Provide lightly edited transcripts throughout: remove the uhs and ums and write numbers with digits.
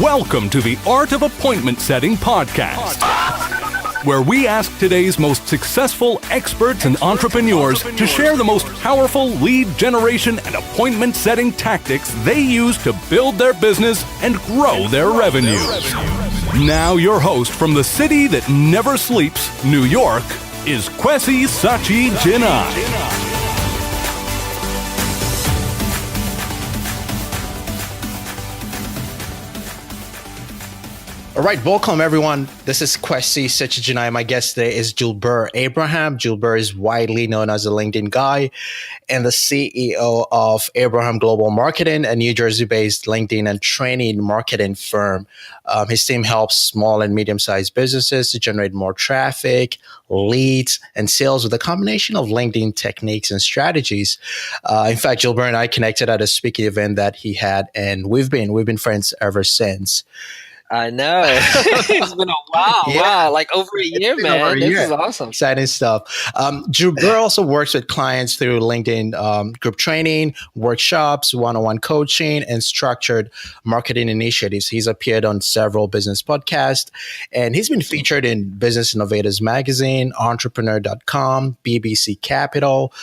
Welcome to the Art of Appointment Setting podcast, where we ask today's most successful experts and entrepreneurs to share the most powerful lead generation and appointment setting tactics they use to build their business and grow their revenues. Now your host from the city that never sleeps, New York, is Kwesi Sachi Jinai. All right, welcome everyone. This is Kwesi Sachi Jinai. My guest today is Julbert Abraham. Julbert is widely known as a LinkedIn guy and the CEO of Abraham Global Marketing, a New Jersey-based LinkedIn and training marketing firm. His team helps small and medium-sized businesses to generate more traffic, leads, and sales with a combination of LinkedIn techniques and strategies. In fact, Julbert and I connected at a speaking event that he had, and we've been friends ever since. I know. It's been a while. Yeah. Wow. Like over a year, man. This is awesome. Exciting stuff. Julbert also works with clients through LinkedIn group training, workshops, one-on-one coaching, and structured marketing initiatives. He's appeared on several business podcasts, and he's been featured in Business Innovators Magazine, Entrepreneur.com, BBC Capital.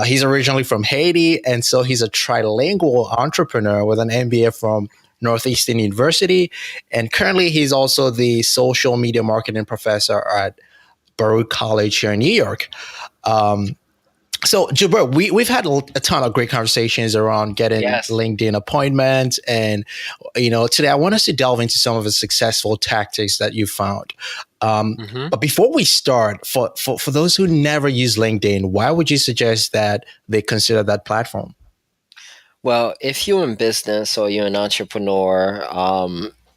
He's originally from Haiti, and so he's a trilingual entrepreneur with an MBA from Northeastern University. And currently, he's also the social media marketing professor at Baruch College here in New York. So, Julbert, we've had a ton of great conversations around getting LinkedIn appointments. And, today I want us to delve into some of the successful tactics that you found. But before we start, for those who never use LinkedIn, why would you suggest that they consider that platform? Well, if you're in business or you're an entrepreneur,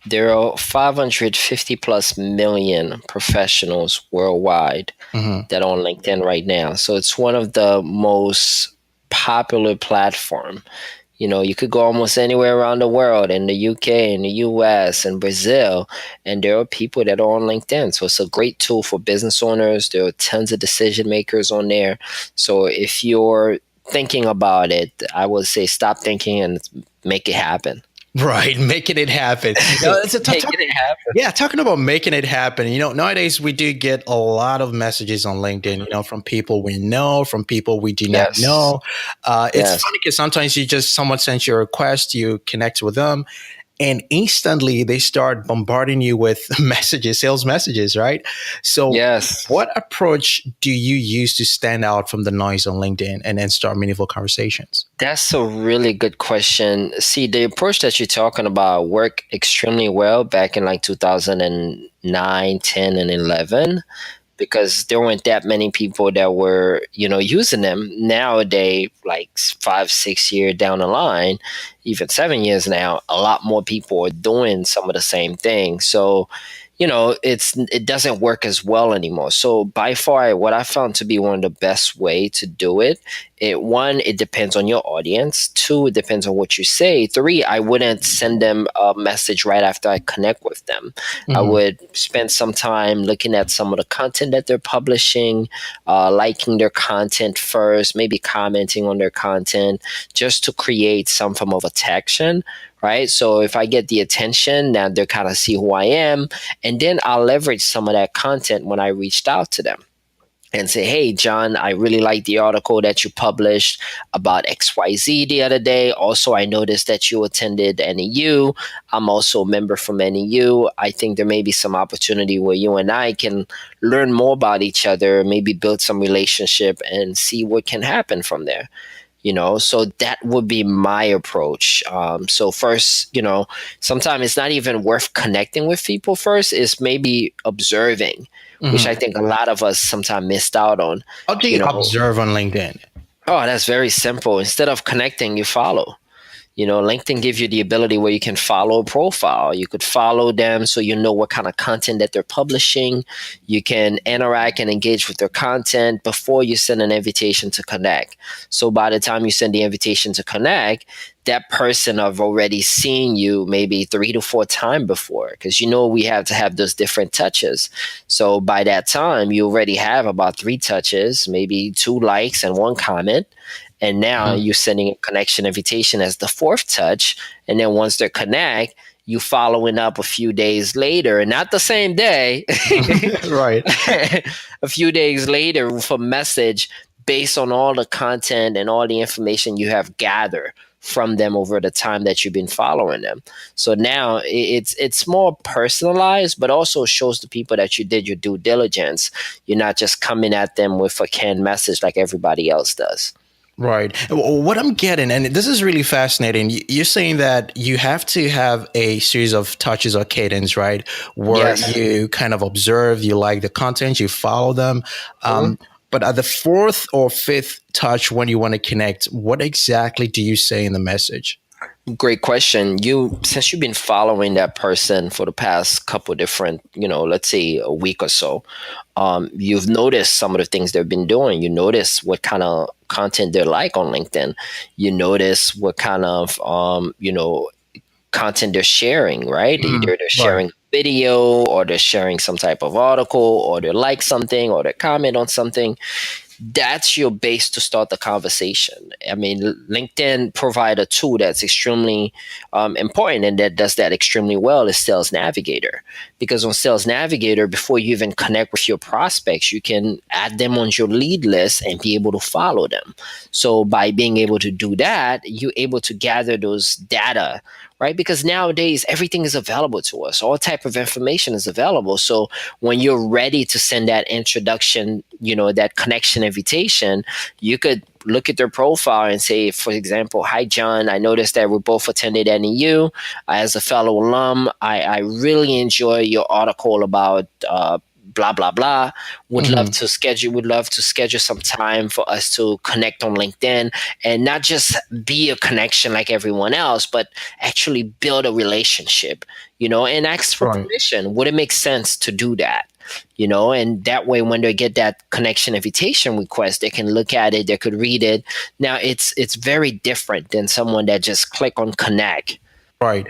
there are 550 plus million professionals worldwide that are on LinkedIn right now. So it's one of the most popular platform. You could go almost anywhere around the world, in the UK, in the US, and Brazil, and there are people that are on LinkedIn. So it's a great tool for business owners. There are tons of decision makers on there. So if you're thinking about it, I would say stop thinking and make it happen. Right, making it happen. Making it happen. Yeah, talking about making it happen. Nowadays we do get a lot of messages on LinkedIn. From people we know, from people we do not know. It's funny because sometimes someone sends you a request, you connect with them, and instantly they start bombarding you with sales messages, right? So what approach do you use to stand out from the noise on LinkedIn and then start meaningful conversations? That's a really good question. See, the approach that you're talking about worked extremely well back in like 2009, 10, and 11. Because there weren't that many people that were, using them. Nowadays, like 5, 6 years down the line, even 7 years now, a lot more people are doing some of the same things. So, it doesn't work as well anymore. So by far, what I found to be one of the best way to do it, one, it depends on your audience. 2, it depends on what you say. 3, I wouldn't send them a message right after I connect with them. I would spend some time looking at some of the content that they're publishing, liking their content first, maybe commenting on their content, just to create some form of attraction. Right. So if I get the attention, now they kind of see who I am. And then I'll leverage some of that content when I reached out to them and say, hey, John, I really like the article that you published about XYZ the other day. Also, I noticed that you attended NEU. I'm also a member from NEU. I think there may be some opportunity where you and I can learn more about each other, maybe build some relationship and see what can happen from there. So that would be my approach. So first, sometimes it's not even worth connecting with people first. It's maybe observing, which I think a lot of us sometimes missed out on. How do you observe on LinkedIn? Oh, that's very simple. Instead of connecting, you follow. LinkedIn gives you the ability where you can follow a profile. You could follow them so you know what kind of content that they're publishing. You can interact and engage with their content before you send an invitation to connect. So by the time you send the invitation to connect, that person have already seen you maybe 3 to 4 times before, because we have to have those different touches. So by that time, you already have about 3 touches, maybe 2 likes and 1 comment. And now you're sending a connection invitation as the 4th touch. And then once they connect, you following up a few days later, not the same day, Right. a few days later with a message based on all the content and all the information you have gathered from them over the time that you've been following them. So now it's more personalized, but also shows the people that you did your due diligence. You're not just coming at them with a canned message like everybody else does. Right. What I'm getting, and this is really fascinating, you're saying that you have to have a series of touches or cadence, right? Where Yes. you kind of observe, you like the content, you follow them. But at the fourth or fifth touch, when you want to connect, what exactly do you say in the message? Great question. Since you've been following that person for the past couple different, let's say a week or so, you've noticed some of the things they've been doing. You notice what kind of content they're like on LinkedIn. You notice what kind of, content they're sharing, right? Either they're sharing video, or they're sharing some type of article, or they like something, or they comment on something. That's your base to start the conversation. I mean, LinkedIn provide a tool that's extremely important, and that does that extremely well is Sales Navigator. Because on Sales Navigator, before you even connect with your prospects, you can add them on your lead list and be able to follow them. So by being able to do that, you're able to gather those data, right? Because nowadays everything is available to us. All type of information is available. So when you're ready to send that introduction, that connection invitation, you could look at their profile and say, for example, "Hi, John. I noticed that we both attended NEU. As a fellow alum, I really enjoy your article about blah blah blah. Would love to schedule some time for us to connect on LinkedIn, and not just be a connection like everyone else, but actually build a relationship, and ask for permission. Would it make sense to do that?" And that way, when they get that connection invitation request, they can look at it, they could read it. Now it's very different than someone that just click on connect. Right.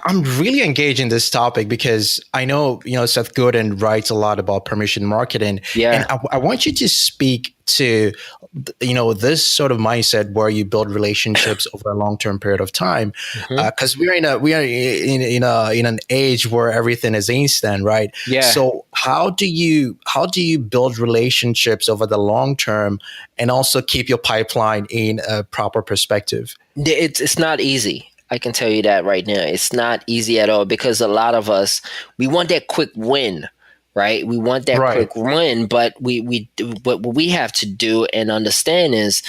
I'm really engaged in this topic because I know, Seth Godin writes a lot about permission marketing. Yeah. And I want you to speak to, this sort of mindset where you build relationships over a long-term period of time. Because we are in an age where everything is instant, right? Yeah. So how do you build relationships over the long term and also keep your pipeline in a proper perspective? It's not easy. I can tell you that right now. It's not easy at all, because a lot of us, we want that quick win, right? We want that quick win, but what we have to do and understand is,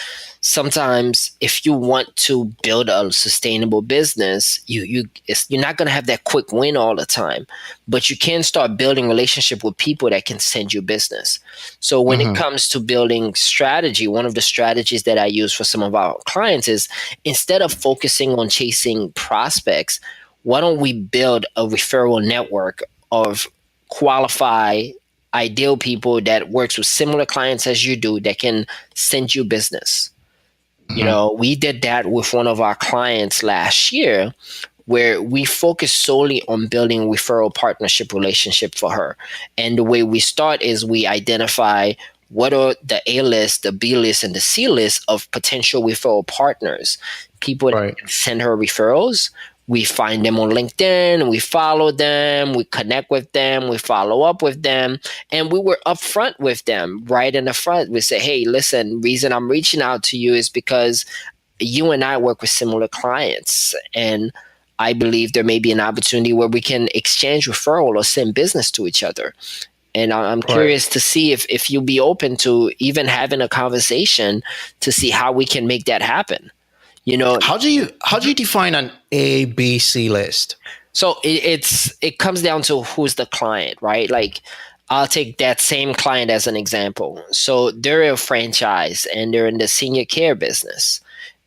sometimes if you want to build a sustainable business, you're not going to have that quick win all the time, but you can start building relationship with people that can send you business. So when it comes to building strategy, one of the strategies that I use for some of our clients is, instead of focusing on chasing prospects, why don't we build a referral network of qualified, ideal people that works with similar clients as you do, that can send you business. We did that with one of our clients last year, where we focused solely on building referral partnership relationship for her. And the way we start is, we identify what are the A list, the B list, and the C list of potential referral partners, people that can send her referrals. We find them on LinkedIn, we follow them, we connect with them, we follow up with them, and we were upfront with them right in the front. We say, "Hey, listen, reason I'm reaching out to you is because you and I work with similar clients, and I believe there may be an opportunity where we can exchange referral or send business to each other. And I'm curious to see if you'll be open to even having a conversation to see how we can make that happen." How do you define an A, B, C list? So it comes down to who's the client, right? Like, I'll take that same client as an example. So they're a franchise and they're in the senior care business.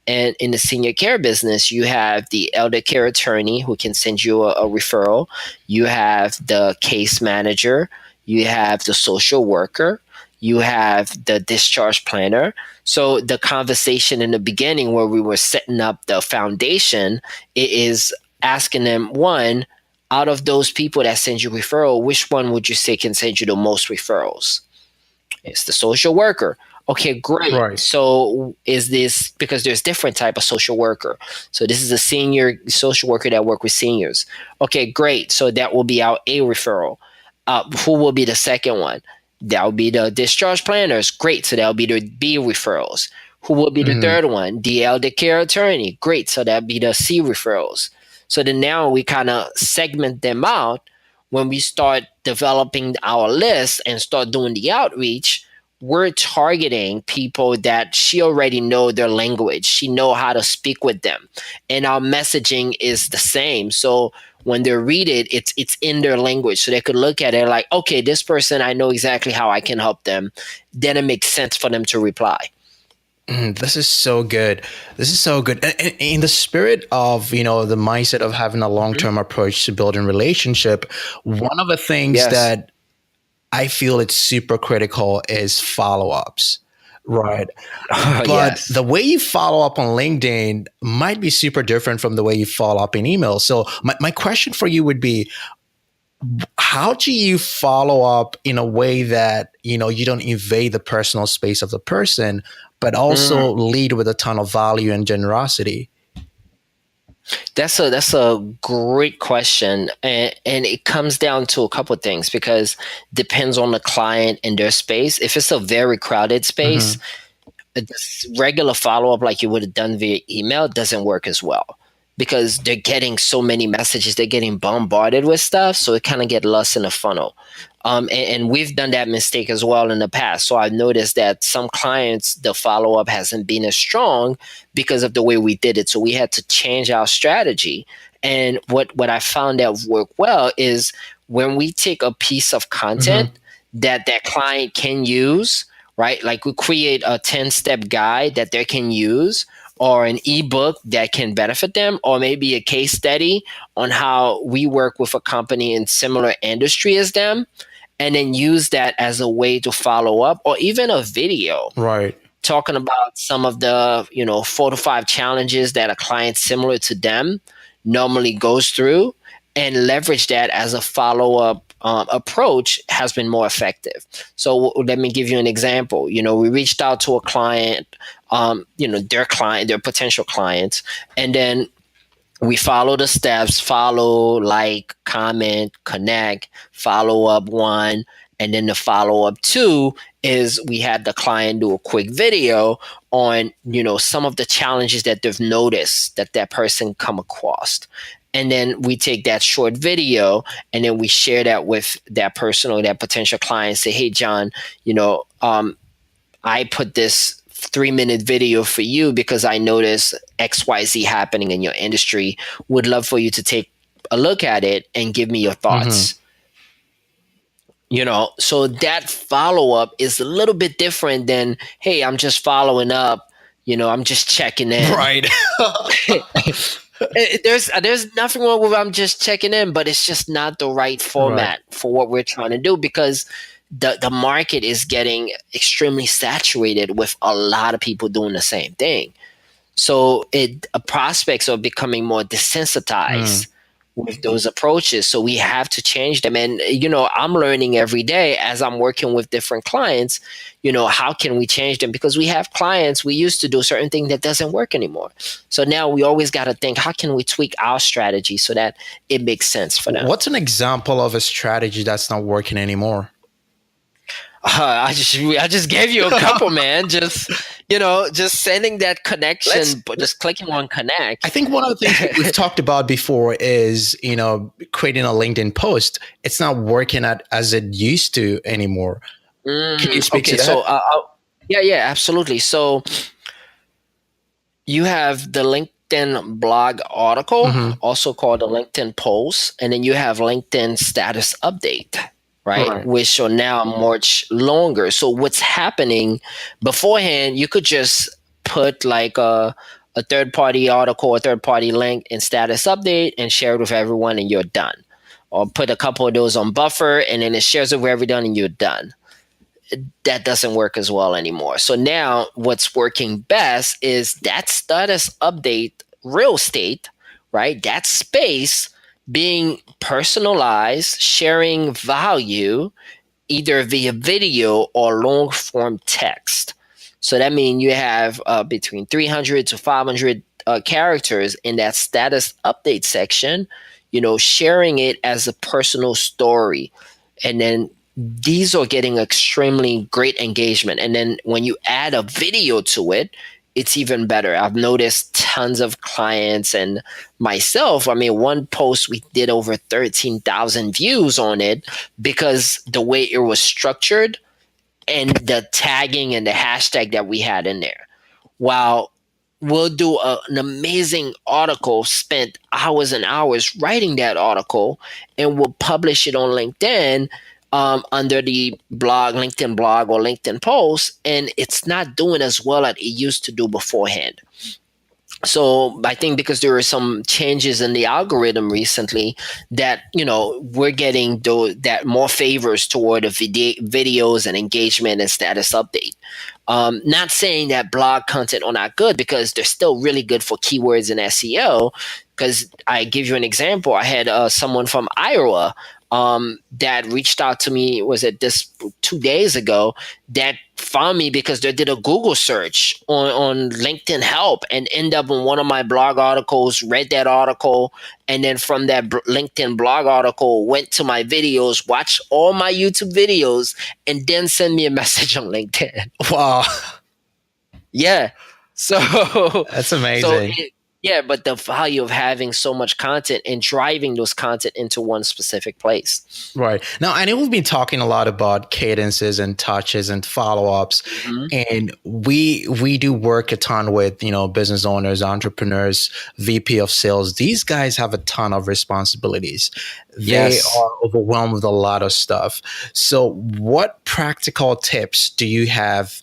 And in the senior care business, you have the elder care attorney who can send you a referral. You have the case manager. You have the social worker. You have the discharge planner. So the conversation in the beginning, where we were setting up the foundation, it is asking them, one, out of those people that send you referral, which one would you say can send you the most referrals? It's the social worker. Okay, great. Right. So is this because there's different type of social worker? So this is a senior social worker that work with seniors. Okay, great. So that will be our A referral. Who will be the second one? That will be the discharge planners. Great. So that will be the B referrals. Who will be the Mhm. third one? The elder care attorney. Great. So that'd be the C referrals. So then now we kind of segment them out when we start developing our list and start doing the outreach. We're targeting people that she already know their language. She know how to speak with them. And our messaging is the same. So when they read it, it's in their language. So they could look at it like, okay, this person, I know exactly how I can help them. Then it makes sense for them to reply. This is so good. This is so good. And in the spirit of, the mindset of having a Mhm. long-term approach to building relationship, one of the things Yes. that I feel it's super critical is follow-ups. Right. But Yes. the way you follow up on LinkedIn might be super different from the way you follow up in email. So my question for you would be, how do you follow up in a way that, you don't invade the personal space of the person, but Mm. also lead with a ton of value and generosity? That's a great question, and it comes down to a couple of things because depends on the client and their space. If it's a very crowded space, Hmm. this regular follow up like you would have done via email doesn't work as well because they're getting so many messages, they're getting bombarded with stuff, so it kind of get lost in the funnel. And we've done that mistake as well in the past. So I've noticed that some clients, the follow up hasn't been as strong because of the way we did it. So we had to change our strategy. And what I found that worked well is when we take a piece of Hmm. content that client can use, right? Like we create a 10-step guide that they can use, or an ebook that can benefit them, or maybe a case study on how we work with a company in similar industry as them, and then use that as a way to follow up, or even a video Right. talking about some of the 4 to 5 challenges that a client similar to them normally goes through, and leverage that as a follow-up approach has been more effective. So let me give you an example. We reached out to a client, their potential clients, and then we follow the steps, follow, like, comment, connect, follow up one, and then the follow up two is we had the client do a quick video on some of the challenges that they've noticed that person come across. And then we take that short video and then we share that with that person or that potential client. Say, hey, John, I put this 3-minute video for you because I noticed XYZ happening in your industry. Would love for you to take a look at it and give me your Hmm. thoughts. So that follow up is a little bit different than, hey, I'm just following up, I'm just checking in. Right. There's nothing wrong with I'm just checking in, but it's just not the right Right. format for what we're trying to do because the market is getting extremely saturated with a lot of people doing the same thing. So prospects are becoming more Mm. desensitized with those approaches. So we have to change them. And I'm learning every day as I'm working with different clients. How can we change them? Because we have clients we used to do certain thing that doesn't work anymore. So now we always got to think, how can we tweak our strategy so that it makes sense for them? What's an example of a strategy that's not working anymore? I just gave you a couple, man. Just sending that Let's connection, but just clicking on I connect. think one of the things we've talked about before is, creating a LinkedIn post. It's not working as it used to anymore. Can you speak to Okay, so that? yeah, yeah, absolutely. So you have the LinkedIn blog article, Hmm. also called the LinkedIn post, and then you have LinkedIn status update, right? Right. Which are now much longer. So what's happening beforehand, you could just put like a third party article, a third party link in status update and share it with everyone and you're done. Or put a couple of those on buffer and then it shares it with everyone and you're done. That doesn't work as well anymore. So now what's working best is that status update real estate, right? That space being personalized, sharing value either via video or long form text. So that means you have between 300 to 500 characters in that status update section, sharing it as a personal story. And then these are getting extremely great engagement. And then when you add a video to it, it's even better. I've noticed tons of clients and myself. I mean, one post we did over 13,000 views on it because the way it was structured and the tagging and the hashtag that we had in there. Wow. We'll do an amazing article, spent hours and hours writing that article, and we'll publish it on LinkedIn under the LinkedIn blog or LinkedIn post, and it's not doing as well as it used to do beforehand. So I think because there are some changes in the algorithm recently that, we're getting that more favors toward the videos and engagement and status update. Not saying that blog content are not good, because they're still really good for keywords and SEO. Because I give you an example. I had someone from Iowa that reached out to me, was it this 2 days ago, that found me because they did a Google search on LinkedIn help and ended up in one of my blog articles, read that article, and then from that LinkedIn blog article went to my videos, watched all my YouTube videos, and then send me a message on LinkedIn. Wow. Yeah. So that's amazing. But the value of having so much content and driving those content into one specific place. Right. Now, I know we've been talking a lot about cadences and touches and follow-ups. And we do work a ton with, business owners, entrepreneurs, VP of sales. These guys have a ton of responsibilities. They are overwhelmed with a lot of stuff. So what practical tips do you have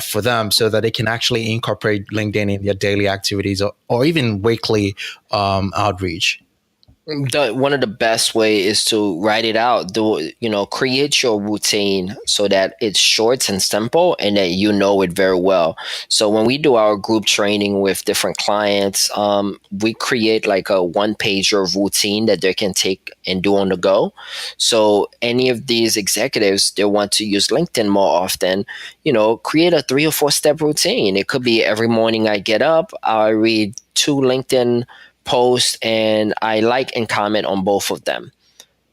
for them so that they can actually incorporate LinkedIn in their daily activities or even weekly outreach? One of the best way is to write it out. Create your routine so that it's short and simple and that you know it very well. So when we do our group training with different clients, we create like a one-pager routine that they can take and do on the go. So any of these executives, they want to use LinkedIn more often, create a 3 or 4 step routine. It could be every morning I get up, I read 2 LinkedIn post and I like and comment on both of them.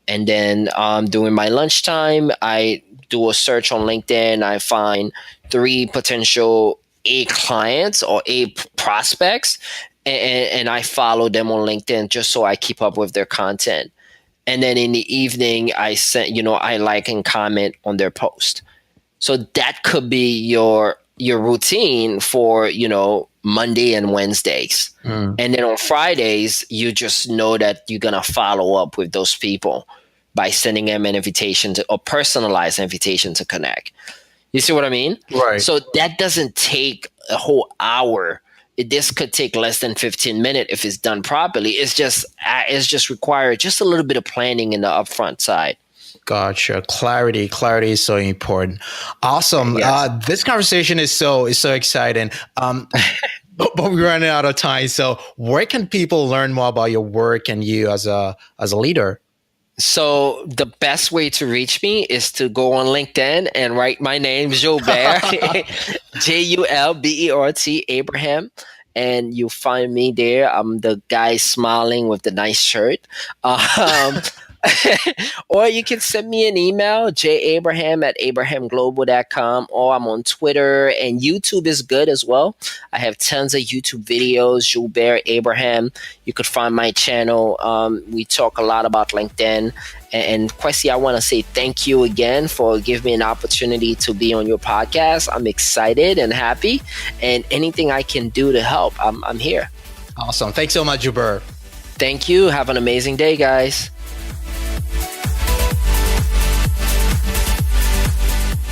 And then during my lunchtime, I do a search on LinkedIn. I find 3 potential A clients or A prospects, and I follow them on LinkedIn just so I keep up with their content. And then in the evening, I like and comment on their post. So that could be your routine for, Monday and Wednesdays. And then on Fridays, you just know that you're going to follow up with those people by sending them an invitation or personalized invitation to connect. You see what I mean? Right. So that doesn't take a whole hour. This could take less than 15 minutes if it's done properly. It's just required just a little bit of planning in the upfront side. Gotcha. Clarity is so important. Awesome. Yes. This conversation is so exciting. But we're running out of time. So where can people learn more about your work and you as a leader? So the best way to reach me is to go on LinkedIn and write my name, Julbert, Julbert, Abraham. And you'll find me there. I'm the guy smiling with the nice shirt. Or you can send me an email, jabraham@abrahamglobal.com, or I'm on Twitter, and YouTube is good as well. I have tons of YouTube videos, Julbert Abraham. You could find my channel. We talk a lot about LinkedIn. And Kwesi, I want to say thank you again for giving me an opportunity to be on your podcast. I'm excited and happy, and anything I can do to help, I'm here. Awesome. Thanks so much, Julbert. Thank you. Have an amazing day, guys.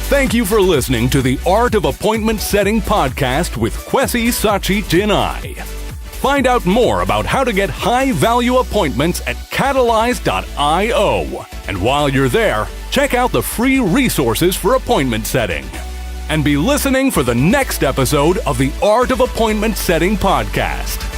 Thank you for listening to the Art of Appointment Setting podcast with Kwesi Sachi-Jinai. Find out more about how to get high-value appointments at Katallyze.io. And while you're there, check out the free resources for appointment setting. And be listening for the next episode of the Art of Appointment Setting podcast.